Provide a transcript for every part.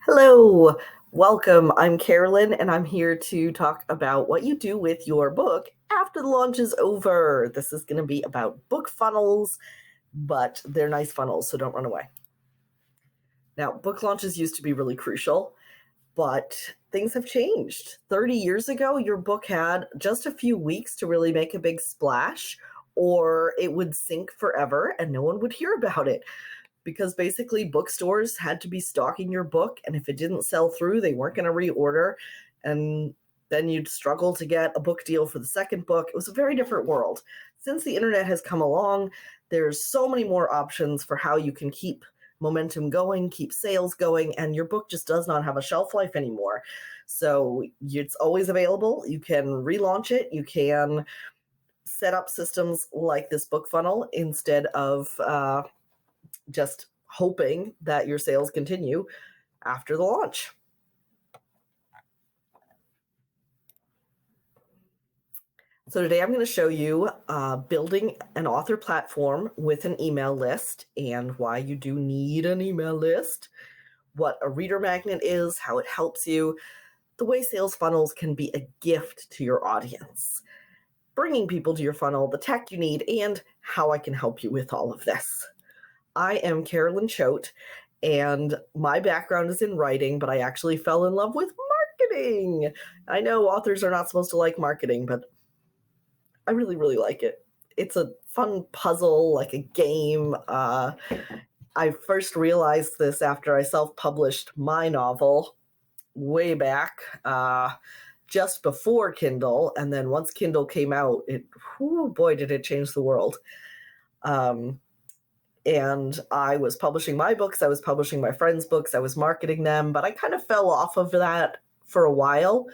Hello, welcome. I'm Carolyn, and I'm here to talk about what you do with your book after the launch is over. This is going to be about book funnels, but they're nice funnels, so don't run away. Now, book launches used to be really crucial, but things have changed. 30 years ago, your book had just a few weeks to really make a big splash, or it would sink forever and no one would hear about it. Because basically bookstores had to be stocking your book, and if it didn't sell through, they weren't going to reorder, and then you'd struggle to get a book deal for the second book. It was a very different world. Since the internet has come along, there's so many more options for how you can keep momentum going, keep sales going, and your book just does not have a shelf life anymore. So it's always available. You can relaunch it. You can set up systems like this book funnel instead of just hoping that your sales continue after the launch. So today I'm going to show you building an author platform with an email list and why you do need an email list, what a reader magnet is, how it helps you, the way sales funnels can be a gift to your audience, bringing people to your funnel, the tech you need, and how I can help you with all of this. I am Carolyn Choate, and my background is in writing, but I actually fell in love with marketing. I know authors are not supposed to like marketing, but I really, really like it. It's a fun puzzle, like a game. I first realized this after I self-published my novel way back, just before Kindle, and then once Kindle came out, boy, did it change the world. And I was publishing my books, I was publishing my friends' books, I was marketing them, but I kind of fell off of that for a while,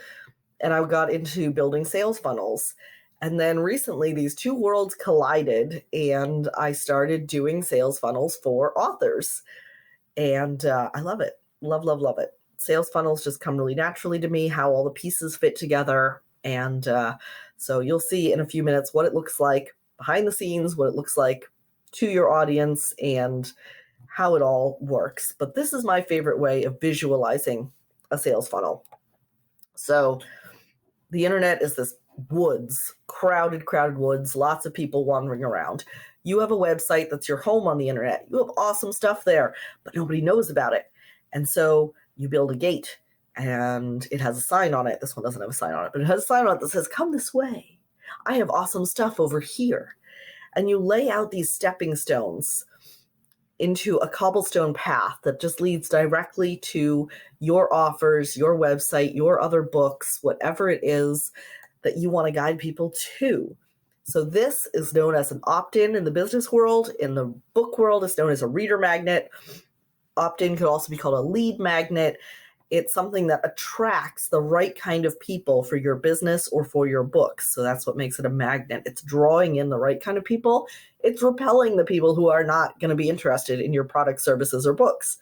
and I got into building sales funnels. And then recently, these two worlds collided, and I started doing sales funnels for authors. And I love it. Love, love, love it. Sales funnels just come really naturally to me, how all the pieces fit together. And so you'll see in a few minutes what it looks like behind the scenes, what it looks like to your audience, and how it all works. But this is my favorite way of visualizing a sales funnel. So the internet is this woods, crowded woods, lots of people wandering around. You have a website that's your home on the internet. You have awesome stuff there, but nobody knows about it. And so you build a gate, and it has a sign on it. This one doesn't have a sign on it, but it has a sign on it that says, "Come this way. I have awesome stuff over here." And you lay out these stepping stones into a cobblestone path that just leads directly to your offers, your website, your other books, whatever it is that you want to guide people to. So this is known as an opt-in in the business world. In the book world, it's known as a reader magnet. Opt-in could also be called a lead magnet. It's something that attracts the right kind of people for your business or for your books. So that's what makes it a magnet. It's drawing in the right kind of people. It's repelling the people who are not going to be interested in your product, services, or books.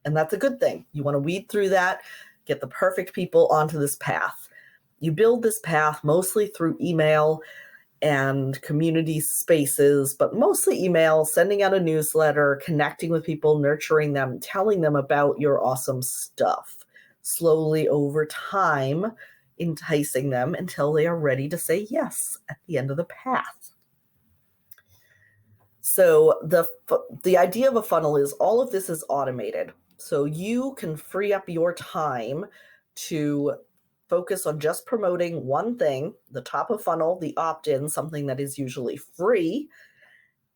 And that's a good thing. You want to weed through that, get the perfect people onto this path. You build this path mostly through email and community spaces, but mostly email, sending out a newsletter, connecting with people, nurturing them, telling them about your awesome stuff. Slowly over time, enticing them until they are ready to say yes at the end of the path. So the idea of a funnel is all of this is automated. So you can free up your time to focus on just promoting one thing, the top of funnel, the opt-in, something that is usually free,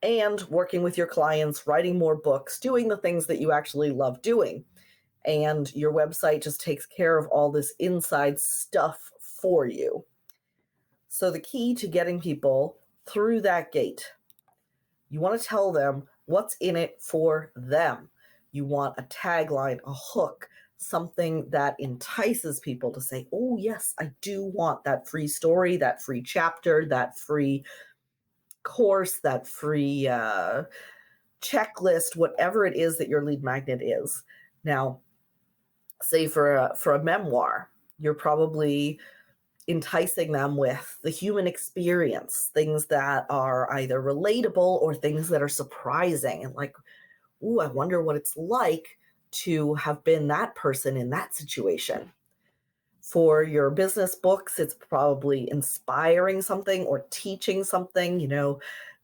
and working with your clients, writing more books, doing the things that you actually love doing. And your website just takes care of all this inside stuff for you. So the key to getting people through that gate, you want to tell them what's in it for them. You want a tagline, a hook, something that entices people to say, "Oh yes, I do want that free story, that free chapter, that free course, that free checklist," whatever it is that your lead magnet is. Now, say for a memoir, you're probably enticing them with the human experience, things that are either relatable or things that are surprising, and like, "Ooh, I wonder what it's like to have been that person in that situation. For your business books, it's probably inspiring something or teaching something.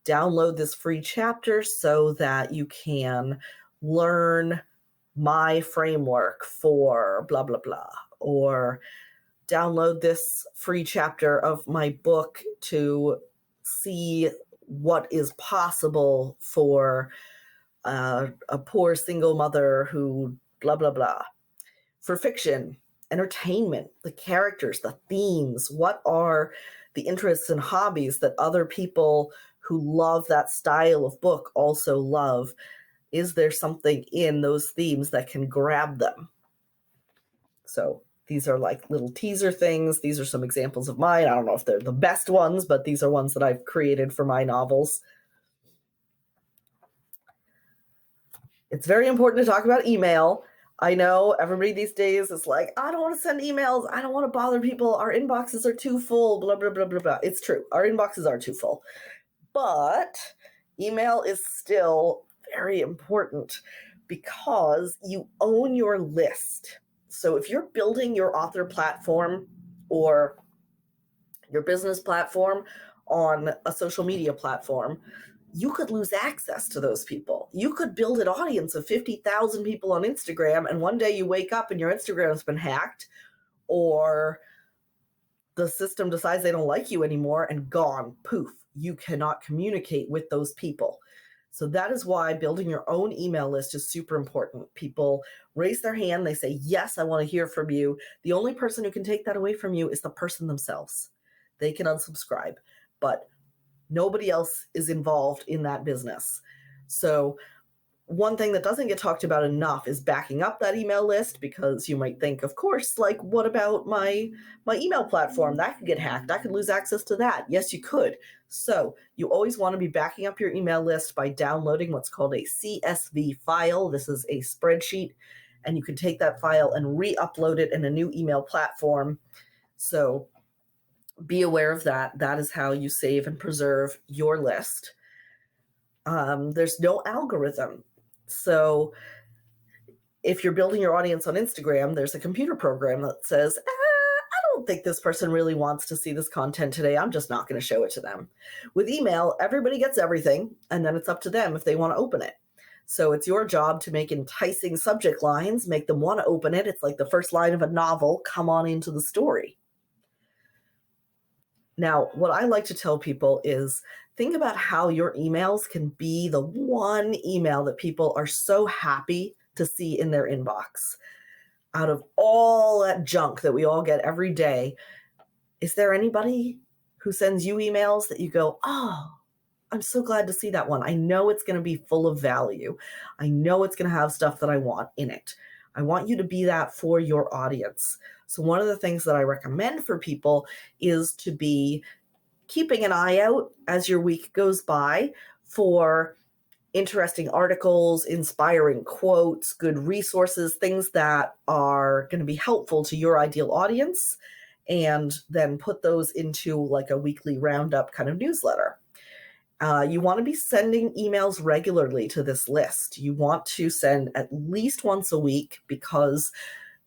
Download this free chapter so that you can learn my framework for blah, blah, blah. Or download this free chapter of my book to see what is possible for a poor single mother who blah, blah, blah. For fiction, entertainment, the characters, the themes, what are the interests and hobbies that other people who love that style of book also love? Is there something in those themes that can grab them? So these are like little teaser things. These are some examples of mine. I don't know if they're the best ones, but these are ones that I've created for my novels. It's very important to talk about email. I know everybody these days is like, I don't want to send emails. I don't want to bother people. Our inboxes are too full, blah, blah, blah, blah, blah. It's true. Our inboxes are too full. But email is still very important because you own your list. So if you're building your author platform or your business platform on a social media platform, you could lose access to those people. You could build an audience of 50,000 people on Instagram, and one day you wake up and your Instagram's been hacked, or the system decides they don't like you anymore and gone, poof, you cannot communicate with those people. So that is why building your own email list is super important. People raise their hand, they say, yes, I want to hear from you. The only person who can take that away from you is the person themselves. They can unsubscribe, but nobody else is involved in that business. So one thing that doesn't get talked about enough is backing up that email list, because you might think, of course, like, what about my email platform? That could get hacked. I could lose access to that. Yes, you could. So you always want to be backing up your email list by downloading what's called a CSV file. This is a spreadsheet, and you can take that file and re-upload it in a new email platform. So be aware of that. That is how you save and preserve your list. There's no algorithm. So if you're building your audience on Instagram, there's a computer program that says, I don't think this person really wants to see this content today. I'm just not going to show it to them. With email, everybody gets everything, and then it's up to them if they want to open it. So it's your job to make enticing subject lines, make them want to open it. It's like the first line of a novel, come on into the story. Now, what I like to tell people is think about how your emails can be the one email that people are so happy to see in their inbox. Out of all that junk that we all get every day, is there anybody who sends you emails that you go, oh, I'm so glad to see that one. I know it's going to be full of value. I know it's going to have stuff that I want in it. I want you to be that for your audience. So one of the things that I recommend for people is to be keeping an eye out as your week goes by for interesting articles, inspiring quotes, good resources, things that are going to be helpful to your ideal audience, and then put those into like a weekly roundup kind of newsletter. You want to be sending emails regularly to this list. You want to send at least once a week, because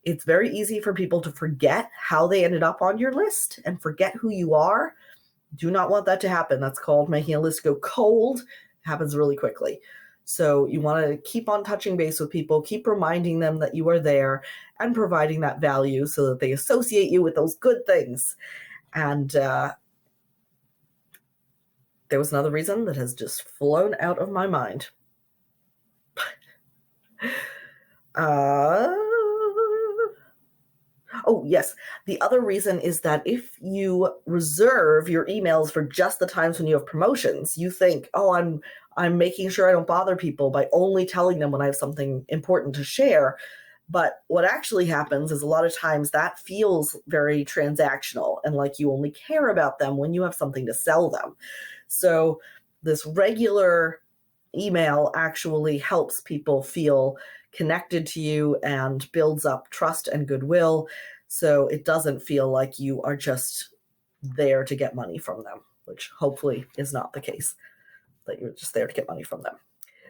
it's very easy for people to forget how they ended up on your list and forget who you are. Do not want that to happen. That's called making a list go cold. It happens really quickly. So you want to keep on touching base with people, keep reminding them that you are there and providing that value so that they associate you with those good things. And there was another reason that has just flown out of my mind. Oh, yes. The other reason is that if you reserve your emails for just the times when you have promotions, you think, oh, I'm making sure I don't bother people by only telling them when I have something important to share. But what actually happens is a lot of times that feels very transactional and like you only care about them when you have something to sell them. So this regular email actually helps people feel connected to you and builds up trust and goodwill. So it doesn't feel like you are just there to get money from them, which hopefully is not the case, that you're just there to get money from them.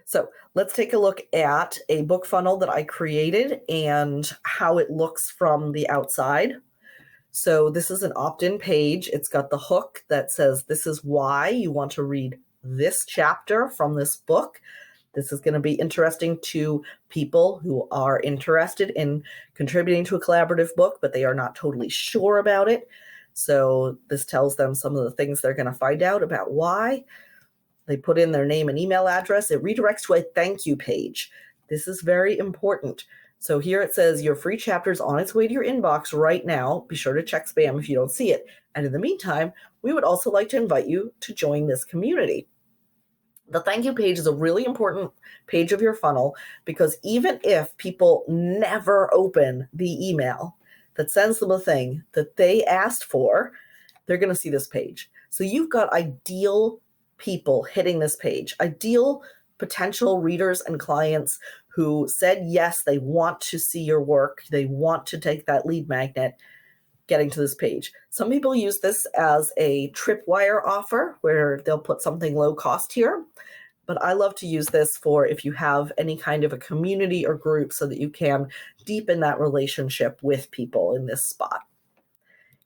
So let's take a look at a book funnel that I created and how it looks from the outside. So this is an opt-in page. It's got the hook that says, this is why you want to read this chapter from this book. This is going to be interesting to people who are interested in contributing to a collaborative book, but they are not totally sure about it. So this tells them some of the things they're going to find out about why. They put in their name and email address. It redirects to a thank you page. This is very important. So here it says your free chapter is on its way to your inbox right now. Be sure to check spam if you don't see it. And in the meantime, we would also like to invite you to join this community. The thank you page is a really important page of your funnel because even if people never open the email that sends them a thing that they asked for, they're going to see this page. So you've got ideal people hitting this page, ideal potential readers and clients who said, yes, they want to see your work. They want to take that lead magnet getting to this page. Some people use this as a tripwire offer where they'll put something low cost here. But I love to use this for if you have any kind of a community or group so that you can deepen that relationship with people in this spot.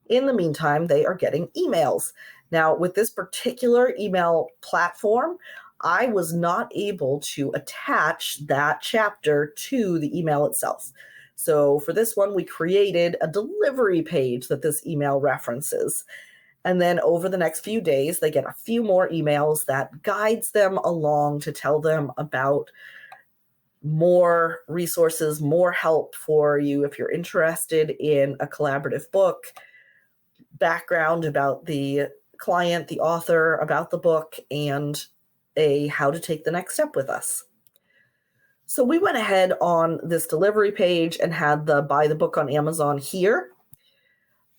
In the meantime, they are getting emails. Now, with this particular email platform, I was not able to attach that chapter to the email itself. So for this one, we created a delivery page that this email references. And then over the next few days, they get a few more emails that guides them along to tell them about more resources, more help for you if you're interested in a collaborative book, background about the client, the author, about the book, and how to take the next step with us. So we went ahead on this delivery page and had the buy the book on Amazon here.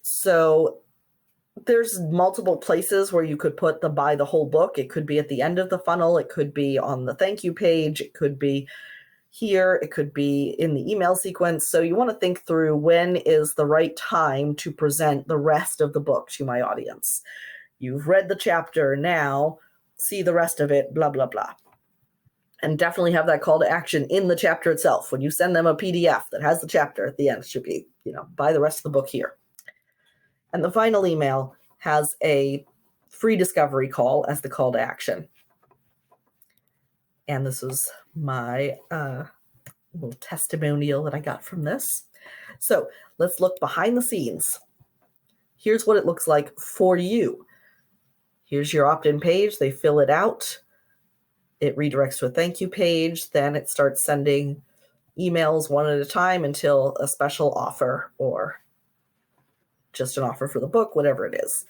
So there's multiple places where you could put the buy the whole book. It could be at the end of the funnel. It could be on the thank you page. It could be here. It could be in the email sequence. So you want to think through when is the right time to present the rest of the book to my audience. You've read the chapter, now see the rest of it, blah, blah, blah. And definitely have that call to action in the chapter itself. When you send them a PDF that has the chapter at the end, it should be, buy the rest of the book here. And the final email has a free discovery call as the call to action. And this is my little testimonial that I got from this. So let's look behind the scenes. Here's what it looks like for you. Here's your opt-in page. They fill it out. It redirects to a thank you page. Then it starts sending emails one at a time until a special offer or just an offer for the book, whatever it is.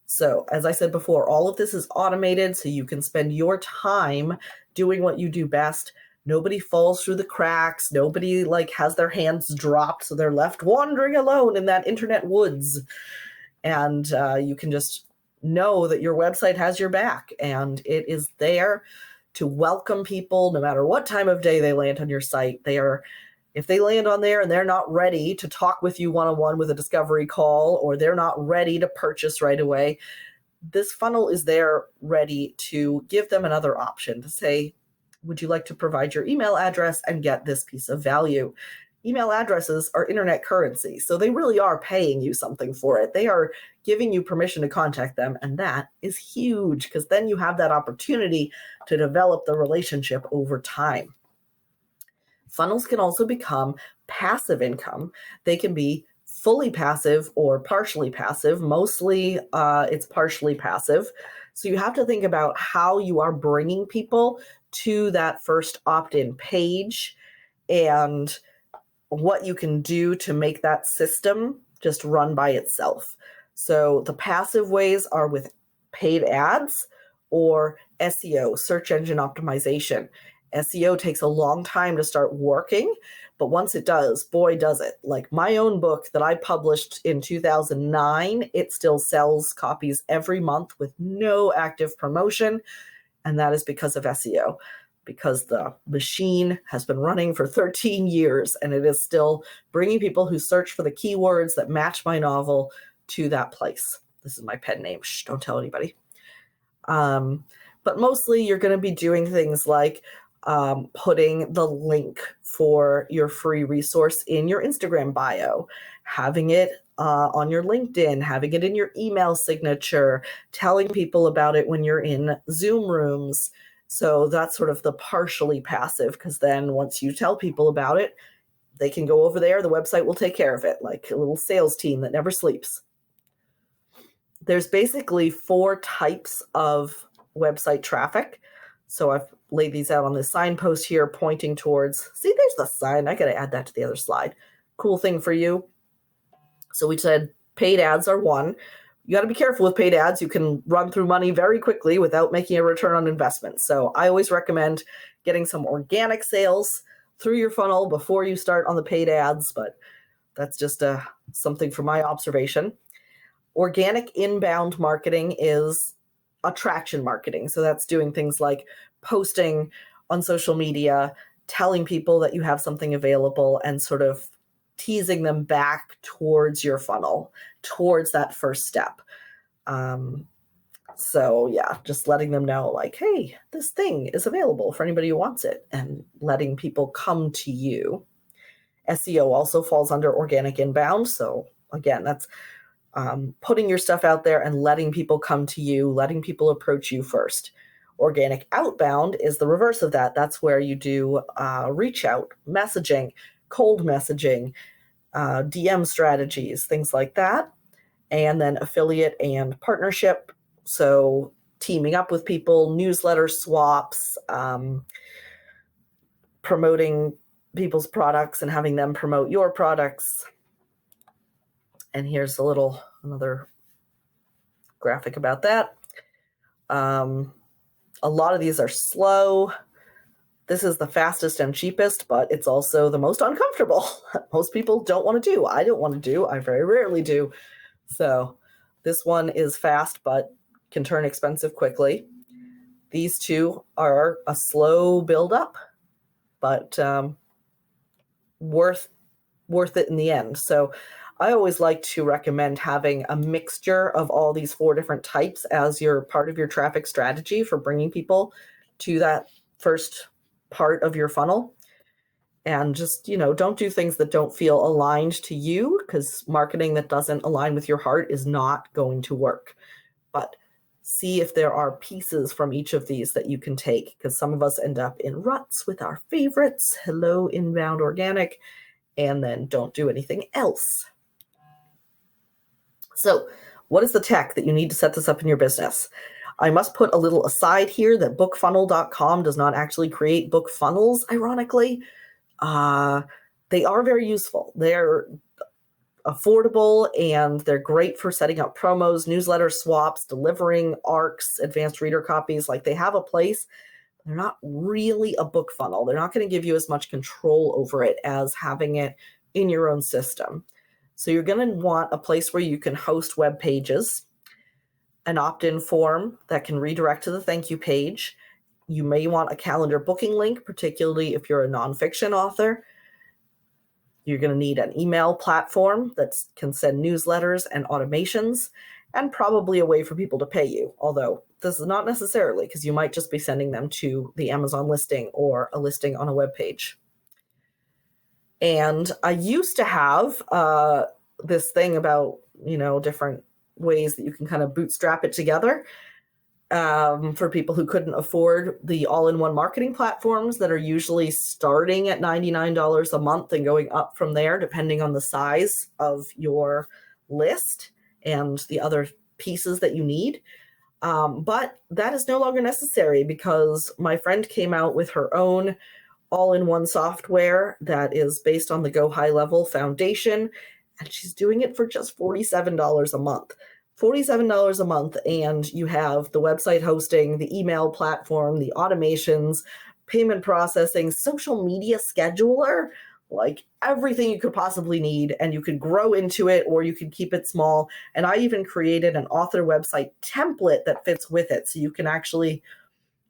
So as I said before, all of this is automated so you can spend your time doing what you do best. Nobody falls through the cracks. Nobody has their hands dropped so they're left wandering alone in that internet woods. And you can just know that your website has your back and it is there to welcome people no matter what time of day they land on your site. If they land on there and they're not ready to talk with you one-on-one with a discovery call, or they're not ready to purchase right away, this funnel is there ready to give them another option to say, would you like to provide your email address and get this piece of value? Email addresses are internet currency, so they really are paying you something for it. They are giving you permission to contact them, and that is huge because then you have that opportunity to develop the relationship over time. Funnels can also become passive income. They can be fully passive or partially passive. Mostly it's partially passive. So you have to think about how you are bringing people to that first opt-in page and what you can do to make that system just run by itself. So the passive ways are with paid ads or SEO, search engine optimization. SEO takes a long time to start working, but once it does, boy, does it. Like my own book that I published in 2009, it still sells copies every month with no active promotion, and that is because of SEO. Because the machine has been running for 13 years and it is still bringing people who search for the keywords that match my novel to that place. This is my pen name. Shh, don't tell anybody. But mostly you're going to be doing things like putting the link for your free resource in your Instagram bio, having it on your LinkedIn, having it in your email signature, telling people about it when you're in Zoom rooms. So that's sort of the partially passive, because then once you tell people about it, they can go over there. The website will take care of it, like a little sales team that never sleeps. There's basically 4 types of website traffic. So I've laid these out on this signpost here pointing towards, see, there's the sign. I got to add that to the other slide. Cool thing for you. So we said paid ads are one. You got to be careful with paid ads. You can run through money very quickly without making a return on investment. So I always recommend getting some organic sales through your funnel before you start on the paid ads, but that's just something from my observation. Organic inbound marketing is attraction marketing. So that's doing things like posting on social media, telling people that you have something available, and sort of teasing them back towards your funnel, towards that first step. So yeah, just letting them know like, hey, this thing is available for anybody who wants it, and letting people come to you. SEO also falls under organic inbound. So again, that's putting your stuff out there and letting people come to you, letting people approach you first. Organic outbound is the reverse of that. That's where you do reach out, messaging, cold messaging, DM strategies, things like that. And then affiliate and partnership. So teaming up with people, newsletter swaps, promoting people's products and having them promote your products. And here's another graphic about that. A lot of these are slow. This is the fastest and cheapest, but it's also the most uncomfortable. Most people don't want to do. I don't want to do. I very rarely do. So this one is fast, but can turn expensive quickly. These two are a slow build up, but worth it in the end. So I always like to recommend having a mixture of all these 4 different types as your part of your traffic strategy for bringing people to that first part of your funnel. And just, don't do things that don't feel aligned to you, because marketing that doesn't align with your heart is not going to work. But see if there are pieces from each of these that you can take, because some of us end up in ruts with our favorites, hello, inbound organic, and then don't do anything else. So what is the tech that you need to set this up in your business? I must put a little aside here that bookfunnel.com does not actually create book funnels, ironically. They are very useful. They're affordable, and they're great for setting up promos, newsletter swaps, delivering ARCs, advanced reader copies. Like, they have a place. They're not really a book funnel. They're not going to give you as much control over it as having it in your own system. So you're going to want a place where you can host web pages, an opt-in form that can redirect to the thank you page. You may want a calendar booking link, particularly if you're a nonfiction author. You're going to need an email platform that can send newsletters and automations, and probably a way for people to pay you. Although this is not necessarily, because you might just be sending them to the Amazon listing or a listing on a web page. And I used to have this thing about, different ways that you can kind of bootstrap it together for people who couldn't afford the all-in-one marketing platforms that are usually starting at $99 a month and going up from there, depending on the size of your list and the other pieces that you need. But that is no longer necessary, because my friend came out with her own all-in-one software that is based on the Go High Level Foundation, and she's doing it for just $47 a month. $47 a month, and you have the website hosting, the email platform, the automations, payment processing, social media scheduler, like everything you could possibly need, and you could grow into it or you could keep it small. And I even created an author website template that fits with it, so you can actually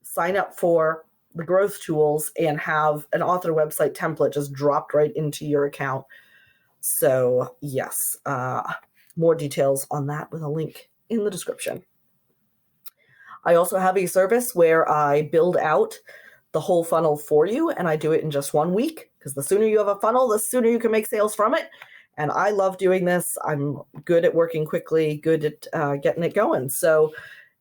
sign up for the growth tools and have an author website template just dropped right into your account. So yes, more details on that with a link in the description. I also have a service where I build out the whole funnel for you, and I do it in just 1 week, because the sooner you have a funnel, the sooner you can make sales from it. And I love doing this. I'm good at working quickly, good at getting it going. So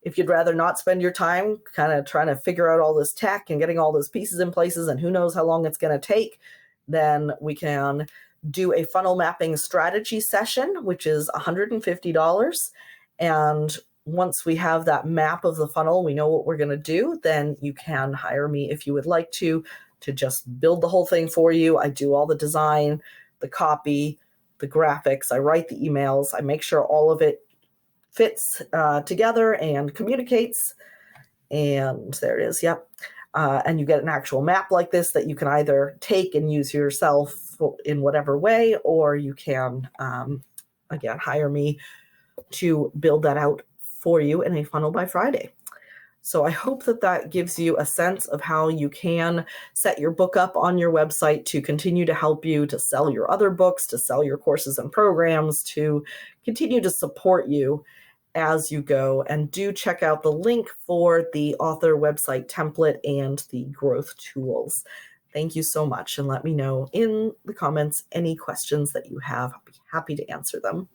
if you'd rather not spend your time kind of trying to figure out all this tech and getting all those pieces in places and who knows how long it's going to take, then we can do a funnel mapping strategy session, which is $150. And once we have that map of the funnel, we know what we're going to do, then you can hire me if you would like to just build the whole thing for you. I do all the design, the copy, the graphics, I write the emails, I make sure all of it fits together and communicates. And there it is. Yep. And you get an actual map like this that you can either take and use yourself in whatever way, or you can, again, hire me to build that out for you in a Funnel by Friday. So I hope that that gives you a sense of how you can set your book up on your website to continue to help you to sell your other books, to sell your courses and programs, to continue to support you as you go. And do check out the link for the author website template and the growth tools. Thank you so much. And let me know in the comments any questions that you have. I'll be happy to answer them.